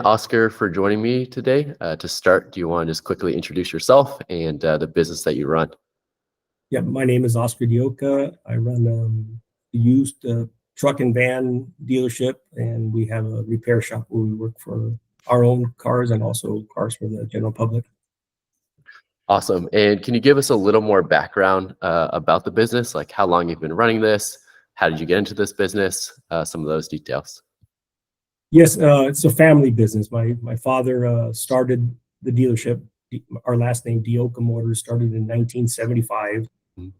Oscar, for joining me today. To start, do you want to just quickly introduce yourself and the business that you run? Yeah, my name is Oscar Dioka. I run a used truck and van dealership, and we have a repair shop where we work for our own cars and also cars for the general public. Awesome. And can you give us a little more background about the business, like how long you've been running this? How did you get into this business? Some of those details. Yes, it's a family business. My father started the dealership. Our last name, OCA Motors, started in 1975.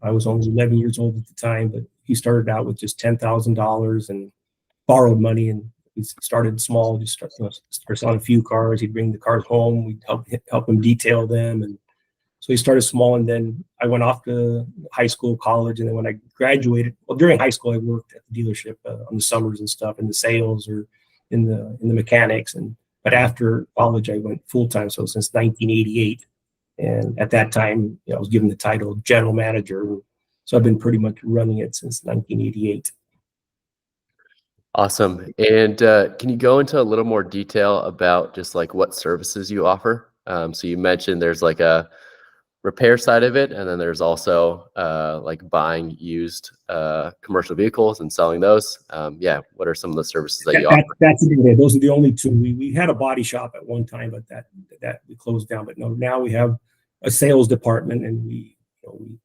I was only 11 years old at the time, but he started out with just $10,000 and borrowed money, and he started small, just started selling a few cars. He'd bring the cars home. We'd help him detail them, and so he started small. And then I went off to high school, college, and then when I graduated, well, during high school, I worked at the dealership on the summers and stuff, in the sales or in the mechanics. But after college, I went full time. So since 1988. And at that time, I was given the title of general manager. So I've been pretty much running it since 1988. Awesome. And can you go into a little more detail about just like what services you offer? So you mentioned there's like a repair side of it, and then there's also like buying used commercial vehicles and selling those. Yeah, what are some of the services that you offer? Those are the only two. We had a body shop at one time, but that we closed down. But no, now we have a sales department, and we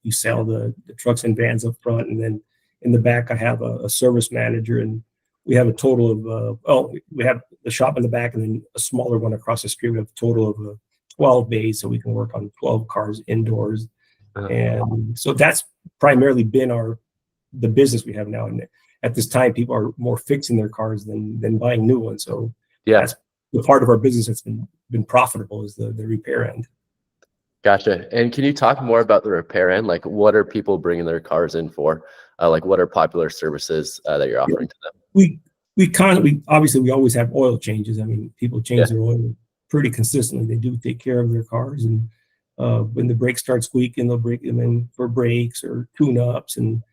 sell the trucks and vans up front, and then in the back I have a service manager, and we have a total of we have the shop in the back, and then a smaller one across the street. We have a total of 12 bays, so we can work on 12 cars indoors. And so that's primarily been the business we have now. And at this time, people are more fixing their cars than buying new ones. So yeah, that's the part of our business that's been profitable, is the repair end. Gotcha. And can you talk more about the repair end? Like, what are people bringing their cars in for? Like, what are popular services that you're offering to them? We obviously, we always have oil changes. I mean, people change their oil pretty consistently. They do take care of their cars, and when the brakes start squeaking, they'll break them in for brakes or tune-ups. And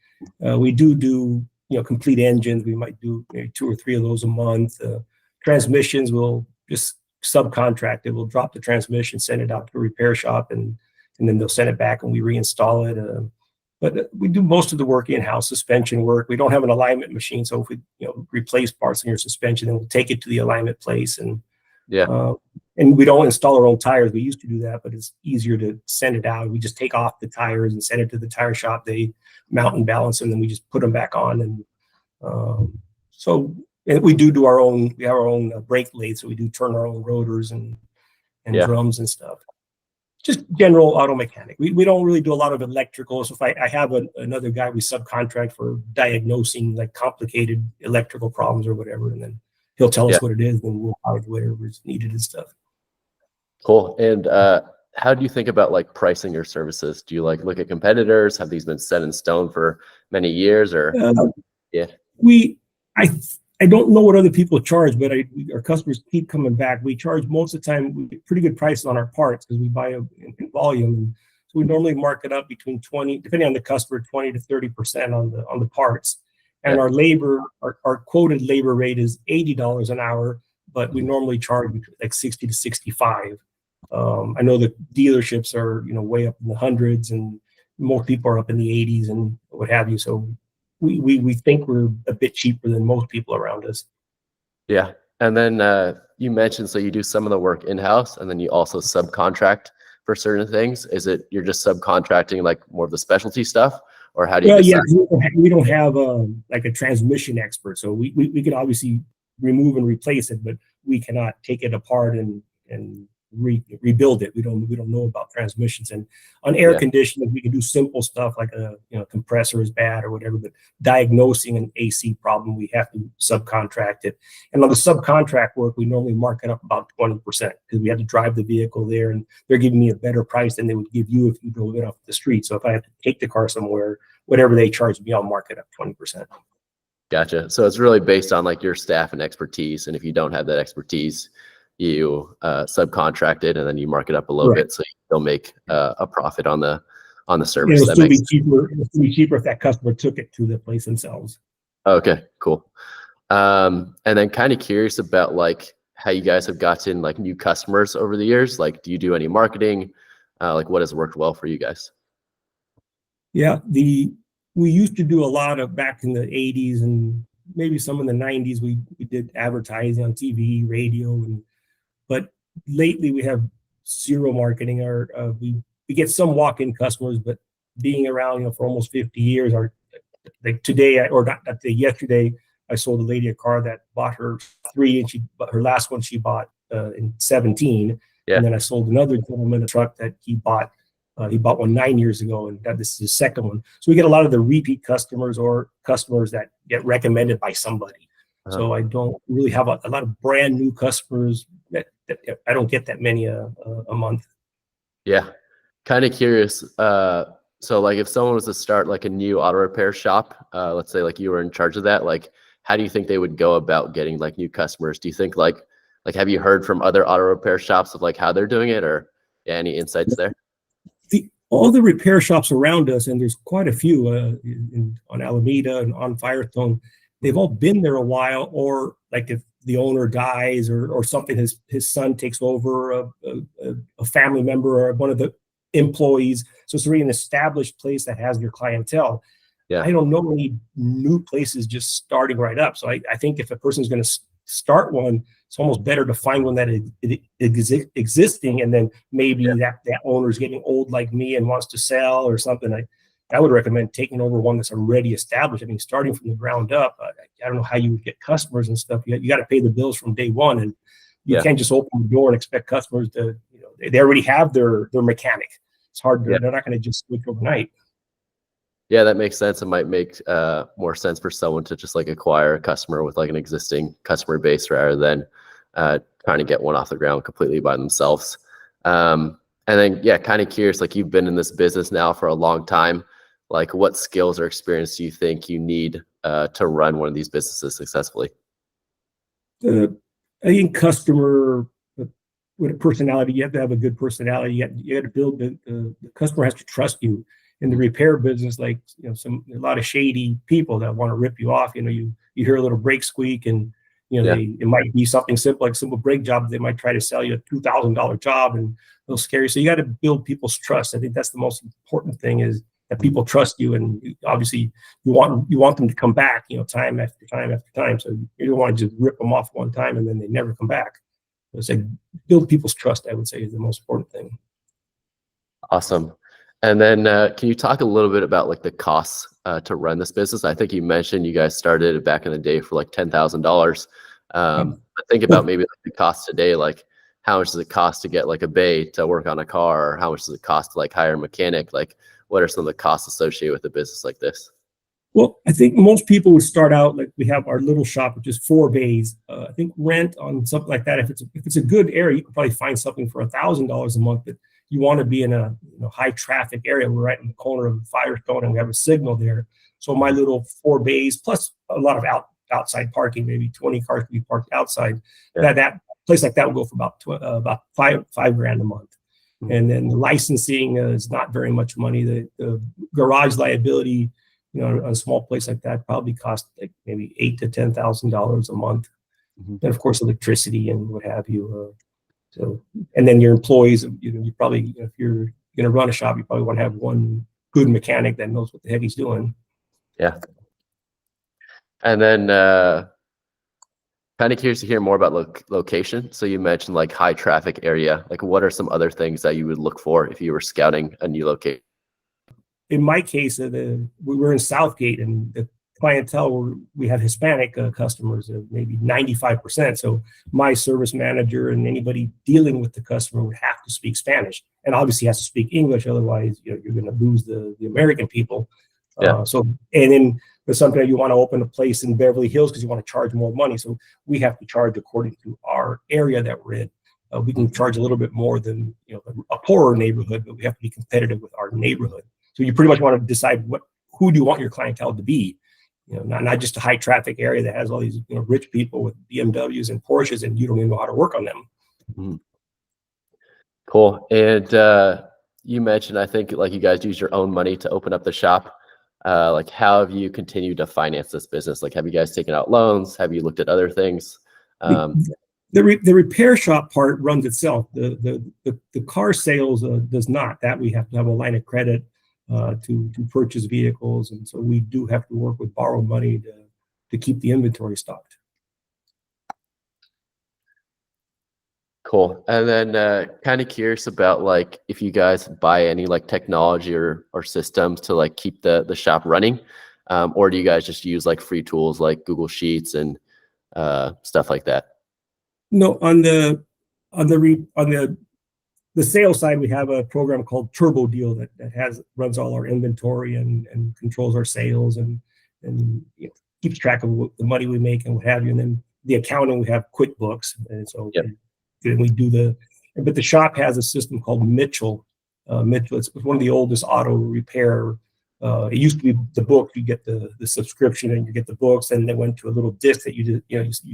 we do complete engines. We might do maybe 2 or 3 of those a month. Transmissions, we'll just subcontract it. We'll drop the transmission, send it out to a repair shop, and then they'll send it back and we reinstall it. But we do most of the work in-house. Suspension work, we don't have an alignment machine, so if we replace parts in your suspension, then we'll take it to the alignment place. And and we don't install our own tires. We used to do that, but it's easier to send it out. We just take off the tires and send it to the tire shop. They mount and balance them, and then we just put them back on. And and we do our own. We have our own brake lathe, so we do turn our own rotors and drums and stuff. Just general auto mechanic. We don't really do a lot of electrical. So if I have another guy we subcontract for diagnosing like complicated electrical problems or whatever, and then he'll tell us what it is, and we'll buy whatever is needed and stuff. Cool. And how do you think about like pricing your services? Do you like look at competitors? Have these been set in stone for many years, or I don't know what other people charge, but our customers keep coming back. We charge most of the time pretty good prices on our parts because we buy in volume. And so we normally mark it up between 20, depending on the customer, 20 to 30% on the parts. And our labor, our quoted labor rate is $80 an hour, but we normally charge like 60 to 65. I know the dealerships are way up in the hundreds, and most people are up in the 80s and what have you. So we think we're a bit cheaper than most people around us. Yeah. And then you mentioned, so you do some of the work in-house, and then you also subcontract for certain things. Is it you're just subcontracting like more of the specialty stuff, or how do you decide? We don't have like a transmission expert, so we can obviously remove and replace it, but we cannot take it apart and rebuild it. We don't know about transmissions. And on air conditioning, we can do simple stuff like a compressor is bad or whatever, but diagnosing an AC problem, we have to subcontract it. And on the subcontract work, we normally mark it up about 20% because we have to drive the vehicle there, and they're giving me a better price than they would give you if you drove it off the street. So if I have to take the car somewhere, whatever they charge me, I'll mark it up 20%. Gotcha. So it's really based on like your staff and expertise, and if you don't have that expertise, you subcontract it, and then you mark it up a little bit, so you still make a profit on the service. It'll still be cheaper if that customer took it to the place themselves. Okay, cool. And then kind of curious about like how you guys have gotten like new customers over the years? Like, do you do any marketing? Like, what has worked well for you guys? Yeah, we used to do a lot of back in the 80s and maybe some in the 90s. We did advertising on TV, radio, but lately we have zero marketing. We get some walk-in customers, but being around for almost 50 years, like today or not today, yesterday, I sold a lady a car that bought her three, and her last one she bought in 17, Yeah. and then I sold another gentleman a truck that he bought. He bought one 9 years ago, and this is his second one. So we get a lot of the repeat customers or customers that get recommended by somebody. So I don't really have a lot of brand new customers. That I don't get that many a month. Yeah, kind of curious. So like if someone was to start like a new auto repair shop, let's say like you were in charge of that, like how do you think they would go about getting like new customers? Do you think like have you heard from other auto repair shops of like how they're doing it, or any insights there? All the repair shops around us, and there's quite a few on Alameda and on Firestone, they've all been there a while, or like if the owner dies or something, his son takes over, a family member or one of the employees. So it's really an established place that has their clientele. Yeah. I don't know any new places just starting right up. So I think if a person's going to start one, it's almost better to find one that is existing, and then maybe that owner's getting old like me and wants to sell or something. I would recommend taking over one that's already established. I mean, starting from the ground up, I don't know how you would get customers and stuff. You got to pay the bills from day one, and you can't just open the door and expect customers to, they already have their mechanic. It's hard. They're not going to just switch overnight. Yeah, that makes sense. It might make more sense for someone to just like acquire a customer with like an existing customer base rather than trying to get one off the ground completely by themselves. And then, yeah, kind of curious, like you've been in this business now for a long time. Like what skills or experience do you think you need to run one of these businesses successfully? I think customer with a personality, you have to have a good personality. You got to build the customer has to trust you. In the repair business, like a lot of shady people that want to rip you off. You hear a little brake squeak, and it might be something simple, like simple brake job. They might try to sell you a $2,000 job, and they'll scare you. So you got to build people's trust. I think that's the most important thing, is that people trust you, and obviously you want them to come back, time after time after time. So you don't want to just rip them off one time and then they never come back. It's like build people's trust, I would say, is the most important thing. Awesome. And then can you talk a little bit about like the costs to run this business? I think you mentioned you guys started back in the day for like $10,000. But think about maybe like the cost today, like how much does it cost to get like a bay to work on a car, or how much does it cost to like hire a mechanic? Like what are some of the costs associated with a business like this? Well, I think most people would start out like we have our little shop, which is 4 bays. I think rent on something like that, if it's a good area, you can probably find something for $1,000 a month. But you want to be in a high traffic area. We're right in the corner of Firestone, and we have a signal there. So my little 4 bays plus a lot of outside parking, maybe 20 cars can be parked outside. Yeah. That place like that will go for about $5,000 a month. Mm-hmm. And then the licensing is not very much money. The garage liability, on a small place like that probably costs like maybe $8,000 to $10,000 a month. Mm-hmm. And of course, electricity and what have you. So, and then your employees, you probably, if you're going to run a shop, you probably want to have one good mechanic that knows what the heck he's doing. Yeah. And then kind of curious to hear more about location. So you mentioned like high traffic area. Like what are some other things that you would look for if you were scouting a new location? In my case, we were in Southgate, and the clientele, we have Hispanic customers, maybe 95%. So my service manager and anybody dealing with the customer would have to speak Spanish, and obviously has to speak English. Otherwise, you're going to lose the American people. Yeah. And then sometimes you want to open a place in Beverly Hills because you want to charge more money. So we have to charge according to our area that we're in. We can charge a little bit more than a poorer neighborhood, but we have to be competitive with our neighborhood. So you pretty much want to decide who do you want your clientele to be. Not just a high traffic area that has all these rich people with BMWs and Porsches, and you don't even know how to work on them. Mm-hmm. Cool. And you mentioned, I think, like you guys use your own money to open up the shop. Like how have you continued to finance this business? Like have you guys taken out loans? Have you looked at other things? The repair shop part runs itself. The car sales does not. That we have to have a line of credit to purchase vehicles, and so we do have to work with borrowed money to keep the inventory stocked. Cool. And then kind of curious about like if you guys buy any like technology or systems to like keep the shop running, or do you guys just use like free tools like Google Sheets and stuff like that? No, on the sales side, we have a program called Turbo Deal that runs all our inventory and controls our sales and you know, keeps track of the money we make and what have you. And then the accounting, we have QuickBooks, and so Yep. and we do but the shop has a system called Mitchell. Mitchell, it's one of the oldest auto repair. It used to be the book. You get the subscription and you get the books, and they went to a little disc that you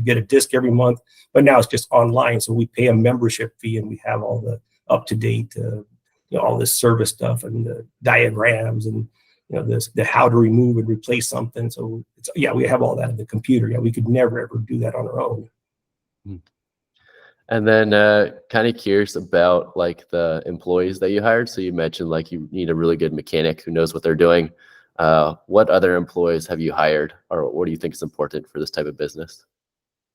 get a disc every month. But now it's just online, so we pay a membership fee, and we have all the up to date, all this service stuff and the diagrams and the how to remove and replace something. So we have all that in the computer. Yeah, we could never ever do that on our own. And then kind of curious about like the employees that you hired. So you mentioned like you need a really good mechanic who knows what they're doing. What other employees have you hired, or what do you think is important for this type of business?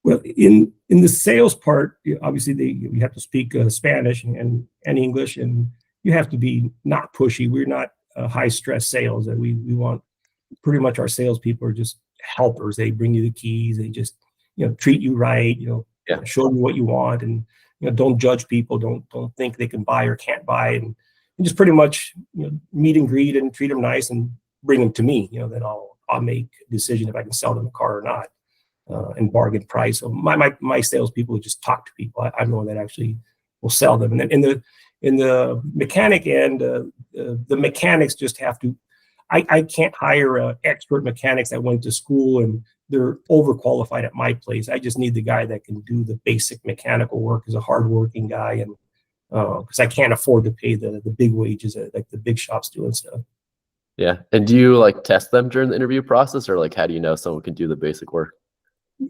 Well, in the sales part, obviously you have to speak Spanish and English, and you have to be not pushy. We're not high stress sales, and we want pretty much our salespeople are just helpers. They bring you the keys. They just treat you right. Show you what you want, and don't judge people. Don't think they can buy or can't buy, and just pretty much meet and greet and treat them nice and bring them to me. Then I'll make a decision if I can sell them a car or not, and bargain price. So my salespeople just talk to people. I know that actually will sell them. And then in the mechanic end, the mechanics just have to. I can't hire expert mechanics that went to school and they're overqualified at my place. I just need the guy that can do the basic mechanical work, is a hardworking guy, and because I can't afford to pay the big wages like the big shops do and stuff. Yeah. And do you like test them during the interview process, or like how do you know someone can do the basic work?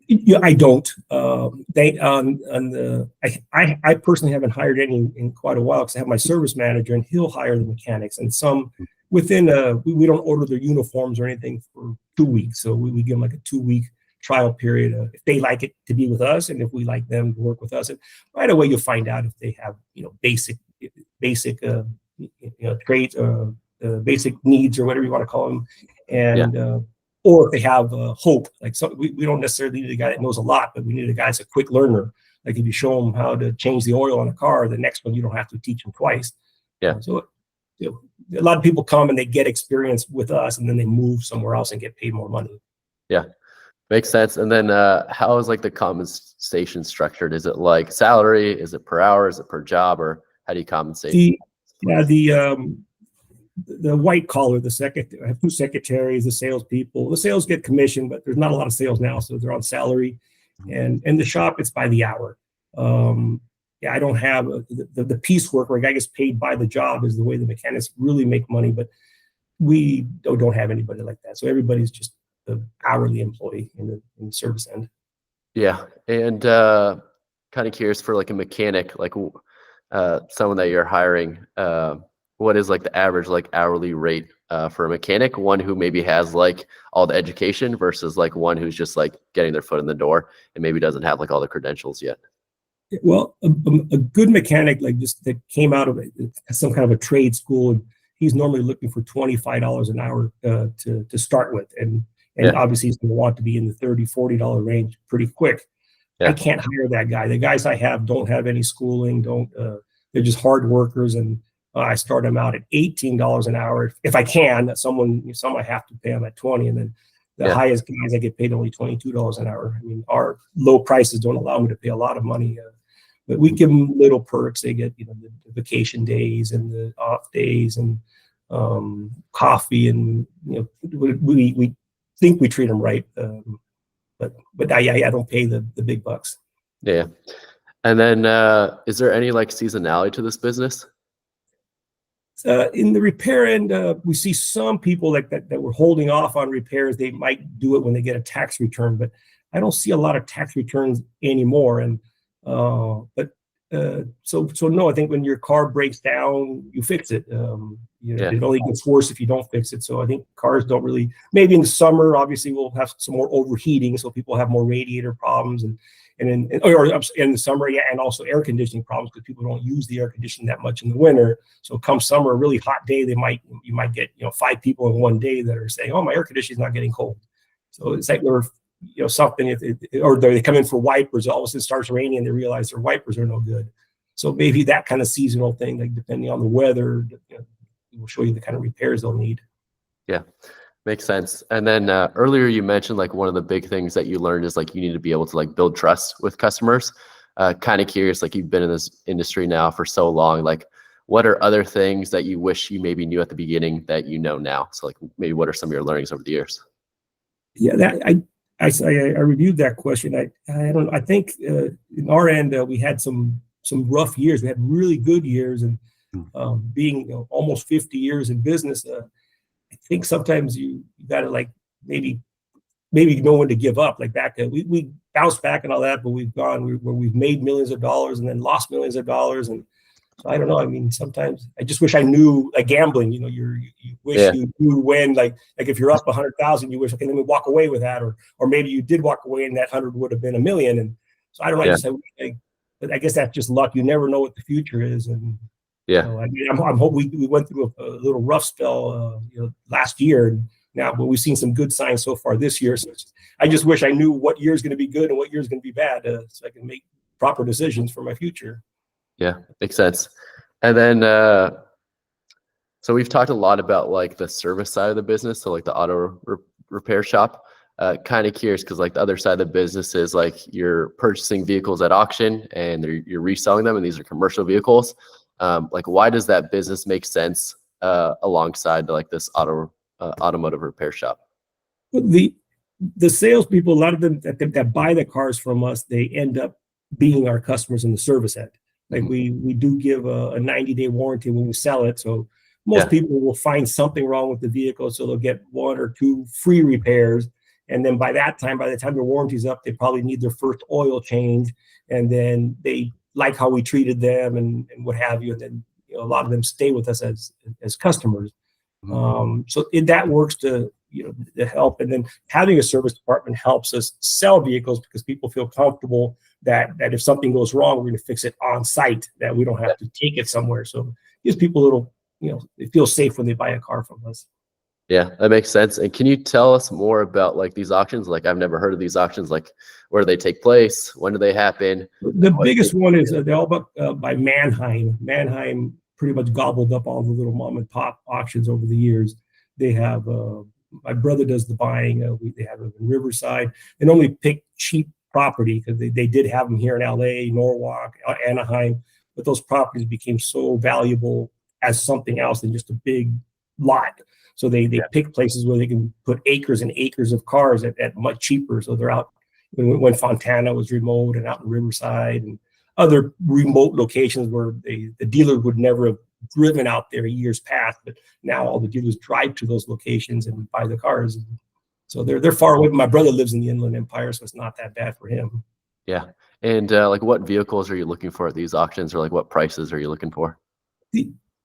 Yeah, I don't. I personally haven't hired any in quite a while because I have my service manager, and he'll hire the mechanics. And some within we don't order their uniforms or anything for 2 weeks, so we give them like a 2-week trial period. If they like it to be with us, and if we like them to work with us, and right away you'll find out if they have basic traits or basic needs or whatever you want to call them, and. Or if they have hope, like we don't necessarily need a guy that knows a lot, but we need a guy that's a quick learner. Like if you show them how to change the oil on a car, the next one you don't have to teach them twice. Yeah. So a lot of people come and they get experience with us, and then they move somewhere else and get paid more money. Yeah, makes sense. And then how is like the compensation structured? Is it like salary? Is it per hour? Is it per job? Or how do you compensate? The white collar, I have 2 secretaries, the salespeople. The sales get commission, but there's not a lot of sales now, so they're on salary. And in the shop, it's by the hour. I don't have the piecework where a guy gets paid by the job is the way the mechanics really make money, but we don't have anybody like that. So everybody's just an hourly employee in the service end. Yeah. And kind of curious for like a mechanic, like someone that you're hiring, what is like the average like hourly rate for a mechanic, one who maybe has like all the education versus like one who's just like getting their foot in the door and maybe doesn't have like all the credentials yet? Well, a good mechanic like just that came out of some kind of a trade school, and he's normally looking for $25 an hour to start with, and obviously he's going to want to be in the $30-$40 range pretty quick. I can't hire that guy. The guys I have don't have any schooling, they're just hard workers, and I start them out at $18 an hour if I can. Some I have to pay them at $20, and then the highest guys I get paid only $22 an hour. I mean, our low prices don't allow me to pay a lot of money, but we give them little perks. They get the vacation days and the off days and coffee, and we think we treat them right, but I don't pay the big bucks. Yeah. And then is there any like seasonality to this business? In the repair end, we see some people like that were holding off on repairs. They might do it when they get a tax return, but I don't see a lot of tax returns anymore. And But so no, I think when your car breaks down, you fix it. Yeah. It only gets worse if you don't fix it. So I think cars don't really. Maybe in the summer, obviously, we'll have some more overheating, so people have more radiator problems, and or in the summer, yeah, and also air conditioning problems because people don't use the air conditioning that much in the winter. So come summer, a really hot day, you might get 5 people in one day that are saying, "Oh, my air conditioning is not getting cold." So it's like they're something, or they come in for wipers, all of a sudden it starts raining and they realize their wipers are no good. So maybe that kind of seasonal thing, like depending on the weather, will show you the kind of repairs they'll need. Yeah, makes sense. And then earlier you mentioned like one of the big things that you learned is like you need to be able to like build trust with customers. Kind of curious, like you've been in this industry now for so long, like what are other things that you wish you maybe knew at the beginning that you know now? So like maybe what are some of your learnings over the years? Yeah, I reviewed that question. I don't. I think in our end we had some rough years. We had really good years, and being almost 50 years in business, I think sometimes you got to like maybe know when to give up. Like back then, we bounced back and all that, but we've made millions of dollars and then lost millions of dollars, and so I don't know. I mean, sometimes I just wish I knew, like gambling. You wish you knew when, like if you're up 100,000, you wish, okay, let me walk away with that, or maybe you did walk away and that 100 would have been a million. And so I don't know. But I guess that's just luck. You never know what the future is, and so, I mean, I'm hoping we went through a little rough spell, last year. And now, but we've seen some good signs so far this year. So I just wish I knew what year is going to be good and what year is going to be bad, so I can make proper decisions for my future. Yeah, makes sense. And then, so we've talked a lot about like the service side of the business, so like the auto repair shop. Kind of curious because like the other side of the business is like you're purchasing vehicles at auction and you're reselling them, and these are commercial vehicles. Like why does that business make sense alongside like this automotive repair shop? The salespeople, a lot of them that buy the cars from us, they end up being our customers in the service end. Like we do give a 90-day warranty when we sell it. So most people will find something wrong with the vehicle, so they'll get 1 or 2 free repairs. And then by the time their warranty's up, they probably need their first oil change. And then they like how we treated them and what have you. And then a lot of them stay with us as customers. So that works to help. And then having a service department helps us sell vehicles because people feel comfortable that if something goes wrong, we're going to fix it on site, that we don't have to take it somewhere. So it gives people a little, they feel safe when they buy a car from us. Yeah, that makes sense. And can you tell us more about like these auctions? Like I've never heard of these auctions. Like where do they take place? When do they happen? The biggest one is they're all by Manheim. Manheim pretty much gobbled up all the little mom and pop auctions over the years. They have my brother does the buying. They have it in Riverside. They normally pick cheap property because they did have them here in LA, Norwalk, Anaheim, but those properties became so valuable as something else than just a big lot. So they pick places where they can put acres and acres of cars at much cheaper. So they're out when Fontana was remote, and out in Riverside and other remote locations where the dealer would never have driven out there years past, but now all the dealers drive to those locations and buy the cars. So they're far away. My brother lives in the Inland Empire, so it's not that bad for him. Yeah. And like what vehicles are you looking for at these auctions, or like what prices are you looking for?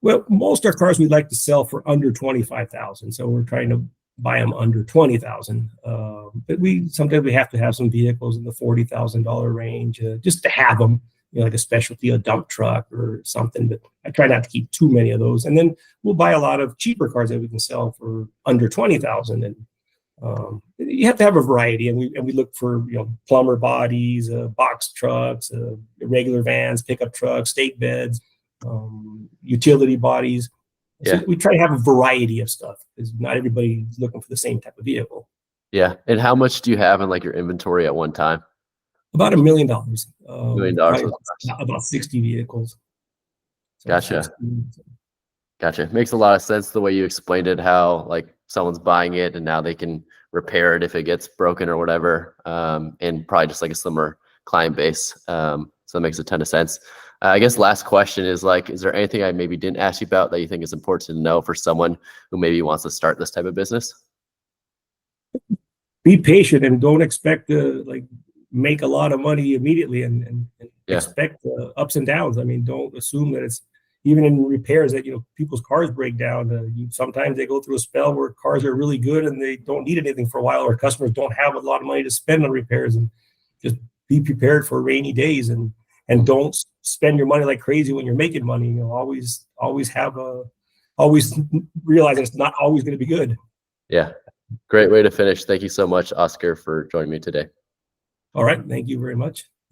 Well, most of our cars we'd like to sell for under 25,000. So we're trying to buy them under 20,000. But sometimes we have to have some vehicles in the $40,000 range just to have them, like a specialty, a dump truck or something. But I try not to keep too many of those. And then we'll buy a lot of cheaper cars that we can sell for under 20,000. And you have to have a variety. And we look for plumber bodies, box trucks, regular vans, pickup trucks, stake beds, utility bodies. So we try to have a variety of stuff because not everybody's looking for the same type of vehicle. Yeah. And how much do you have in like your inventory at one time? About $1 million. $1 million. About 60 vehicles. So Gotcha. Gotcha. Makes a lot of sense the way you explained it, how like someone's buying it and now they can repair it if it gets broken or whatever. And probably just like a slimmer client base. So that makes a ton of sense. I guess last question is like, is there anything I maybe didn't ask you about that you think is important to know for someone who maybe wants to start this type of business? Be patient and don't expect to like make a lot of money immediately, and expect ups and downs. I mean, don't assume that it's even in repairs that, people's cars break down. Sometimes they go through a spell where cars are really good and they don't need anything for a while, or customers don't have a lot of money to spend on repairs. And just be prepared for rainy days, and don't spend your money like crazy when you're making money. Always realize that it's not always going to be good. Yeah. Great way to finish. Thank you so much, Oscar, for joining me today. All right. Thank you very much.